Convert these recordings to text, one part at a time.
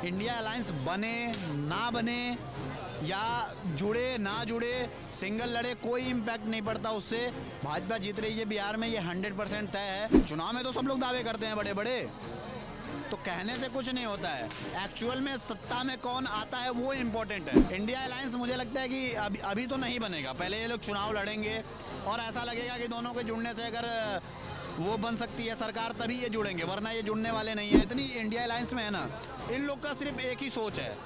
India alliance बने ना बने या जुड़े ना जुड़े, सिंगल लड़े, कोई इम्पैक्ट नहीं पड़ता उससे। भाजपा जीत रही है बिहार में, ये 100% तय है। चुनाव में तो सब लोग दावे करते हैं बड़े बड़े, तो कहने से कुछ नहीं होता है। एक्चुअल में सत्ता में कौन आता है वो इम्पोर्टेंट है। इंडिया अलायंस मुझे लगता है कि अभी तो नहीं बनेगा, पहले ये लोग चुनाव लड़ेंगे और ऐसा लगेगा कि दोनों के जुड़ने से अगर वो बन सकती है सरकार तभी ये जुड़ेंगे, वरना ये जुड़ने वाले नहीं है। इतनी इंडिया अलायंस में है ना, इन लोग का सिर्फ एक ही सोच है,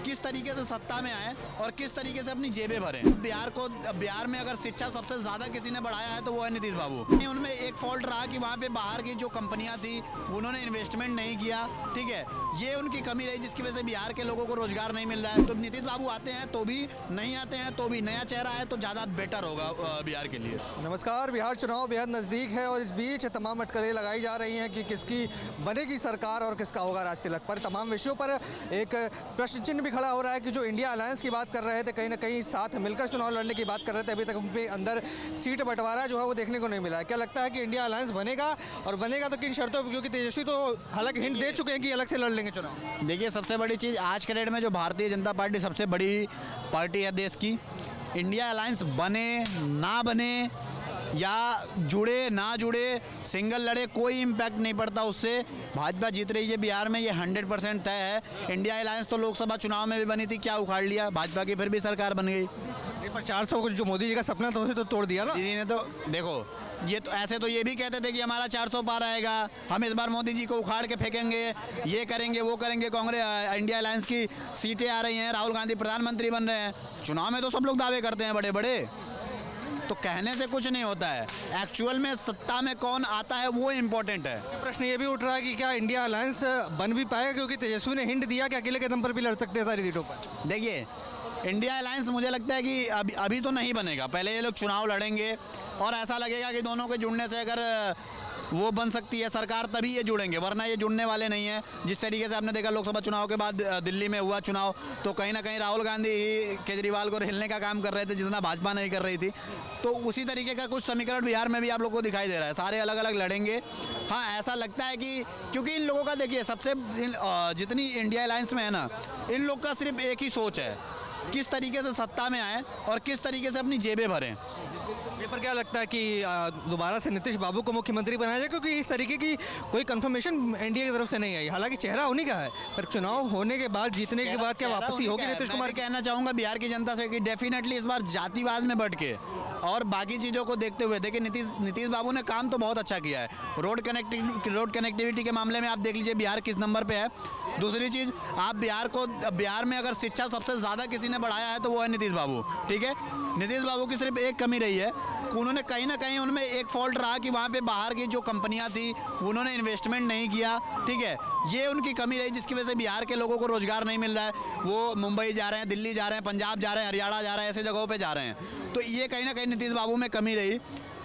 किस तरीके से सत्ता में आए और किस तरीके से अपनी जेबें भरें। बिहार में अगर शिक्षा सबसे ज़्यादा किसी ने बढ़ाया है तो वो है नीतीश बाबू। उनमें एक फॉल्ट रहा कि वहाँ पे बाहर की जो कंपनियाँ थी उन्होंने इन्वेस्टमेंट नहीं किया, ठीक है, ये उनकी कमी रही, जिसकी वजह से बिहार के लोगों को रोजगार नहीं मिल रहा है। तो नीतीश बाबू आते हैं तो भी, नहीं आते हैं तो भी, नया चेहरा है तो ज़्यादा बेटर होगा बिहार के लिए। नमस्कार। बिहार चुनाव बेहद नज़दीक है और इस बीच तमाम अटकलें लगाई जा रही हैं कि किसकी बनेगी सरकार और किसका होगा राज तिलक। पर तमाम विषयों पर एक प्रश्न चिन्ह भी खड़ा हो रहा है कि जो इंडिया अलायंस की बात कर रहे थे, कहीं ना कहीं साथ मिलकर चुनाव लड़ने की बात कर रहे थे, अभी तक उनके अंदर सीट बंटवारा जो है वो देखने को नहीं मिला है। क्या लगता है कि इंडिया अलायंस बनेगा, और बनेगा तो किन शर्तों पर? क्योंकि तेजस्वी तो हालांकि हिंट दे चुके हैं कि अलग से लड़ लेंगे चुनाव। देखिए, सबसे बड़ी चीज़ आज के डेट में जो भारतीय जनता पार्टी सबसे बड़ी पार्टी है देश की, इंडिया अलायंस बने ना बने या जुड़े ना जुड़े, सिंगल लड़े, कोई इम्पैक्ट नहीं पड़ता उससे। भाजपा जीत रही है बिहार में, ये 100% तय है। इंडिया अलायंस तो लोकसभा चुनाव में भी बनी थी, क्या उखाड़ लिया भाजपा की, फिर भी सरकार बन गई। पर 400 को जो मोदी जी का सपना था उसे तो तोड़ दिया ना दीदी ने। तो देखो, ये तो ऐसे तो ये भी कहते थे कि हमारा 400 पार आएगा, हम इस बार मोदी जी को उखाड़ के फेंकेंगे, ये करेंगे वो करेंगे। कांग्रेस इंडिया अलायंस की सीटें आ रही हैं, राहुल गांधी प्रधानमंत्री बन रहे हैं। चुनाव में तो सब लोग दावे करते हैं बड़े बड़े, तो कहने से कुछ नहीं होता है। एक्चुअल में सत्ता में कौन आता है वो इम्पोर्टेंट है। प्रश्न ये भी उठ रहा है कि क्या इंडिया अलायंस बन भी पाएगा, क्योंकि तेजस्वी ने हिंट दिया कि अकेले के दम पर भी लड़ सकते हैं सारी सीटों पर। देखिए, इंडिया अलायंस मुझे लगता है कि अभी तो नहीं बनेगा, पहले ये लोग चुनाव लड़ेंगे और ऐसा लगेगा कि दोनों के जुड़ने से अगर वो बन सकती है सरकार तभी ये जुड़ेंगे, वरना ये जुड़ने वाले नहीं है। जिस तरीके से आपने देखा लोकसभा चुनाव के बाद दिल्ली में हुआ चुनाव, तो कहीं ना कहीं राहुल गांधी ही केजरीवाल को हिलने का काम कर रहे थे, जितना भाजपा नहीं कर रही थी। तो उसी तरीके का कुछ समीकरण बिहार में भी आप लोगों को दिखाई दे रहा है, सारे अलग अलग लड़ेंगे। हाँ, ऐसा लगता है कि क्योंकि इन लोगों का देखिए, सबसे जितनी इंडिया अलायंस में है ना, इन लोग का सिर्फ एक ही सोच है, किस तरीके से सत्ता में आए और किस तरीके से अपनी जेबें भरें। पर क्या लगता है कि दोबारा से नीतीश बाबू को मुख्यमंत्री बनाया जाए, क्योंकि इस तरीके की कोई कंफर्मेशन एनडीए की तरफ से नहीं आई। हालांकि चेहरा उन्हीं का है, पर चुनाव होने के बाद, जीतने के बाद क्या वापसी होगी नीतीश कुमार? कहना चाहूँगा बिहार की जनता से कि डेफिनेटली इस बार जातिवाद में बढ़ के और बाकी चीज़ों को देखते हुए, देखिए नीतीश बाबू ने काम तो बहुत अच्छा किया है। रोड कनेक्टिविटी के मामले में आप देख लीजिए बिहार किस नंबर पे है। दूसरी चीज़, आप बिहार में अगर शिक्षा सबसे ज़्यादा किसी ने बढ़ाया है तो वो है नीतीश बाबू, ठीक है। नीतीश बाबू की सिर्फ एक कमी रही है, उन्होंने कहीं ना कहीं उनमें एक फॉल्ट रहा कि वहाँ पे बाहर की जो कंपनियाँ थी उन्होंने इन्वेस्टमेंट नहीं किया, ठीक है, ये उनकी कमी रही, जिसकी वजह से बिहार के लोगों को रोजगार नहीं मिल रहा है। वो मुंबई जा रहे हैं, दिल्ली जा रहे हैं, पंजाब जा रहे हैं, हरियाणा जा रहे हैं, ऐसे जगहों पे जा रहे हैं। तो ये कहीं ना कहीं नीतीश बाबू में कमी रही।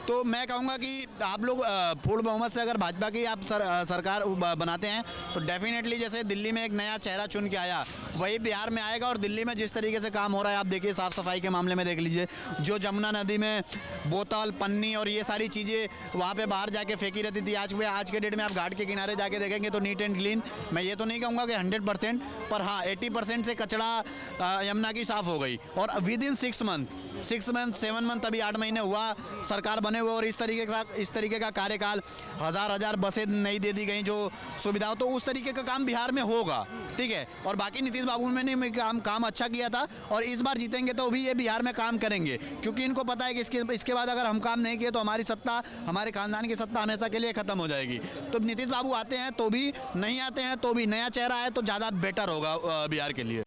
तो मैं कहूँगा कि आप लोग पूर्ण बहुमत से अगर भाजपा की आप सरकार बनाते हैं तो डेफिनेटली जैसे दिल्ली में एक नया चेहरा चुन के आया, वही बिहार में आएगा। और दिल्ली में जिस तरीके से काम हो रहा है, आप देखिए साफ़ सफाई के मामले में देख लीजिए, जो जमुना नदी में बोतल, पन्नी और ये सारी चीज़ें वहाँ पे बाहर जाके फेंकी रहती थी, आज के डेट में आप घाट के किनारे जाके देखेंगे तो नीट एंड क्लीन। मैं ये तो नहीं कहूँगा कि 100%, पर हाँ 80% से कचरा यमुना की साफ़ हो गई। और विद इन 6 मंथ 7 मंथ, अभी 8 महीने हुआ सरकार बने हुए, और इस तरीके का कार्यकाल, हजार बसें नहीं दे दी गई जो सुविधा, तो उस तरीके का काम बिहार में होगा, ठीक है। और बाकी नीतीश बाबू ने काम अच्छा किया था, और इस बार जीतेंगे तो भी ये बिहार में काम करेंगे, क्योंकि इनको पता है कि इसके बाद अगर हम काम नहीं किए तो हमारी सत्ता, हमारे खानदान की सत्ता हमेशा के लिए खत्म हो जाएगी। तो नीतीश बाबू आते हैं तो भी, नहीं आते हैं तो भी, नया चेहरा है तो ज़्यादा बेटर होगा बिहार के लिए।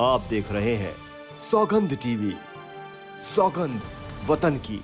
आप देख रहे हैं सौगंध टीवी, सौगंध वतन की।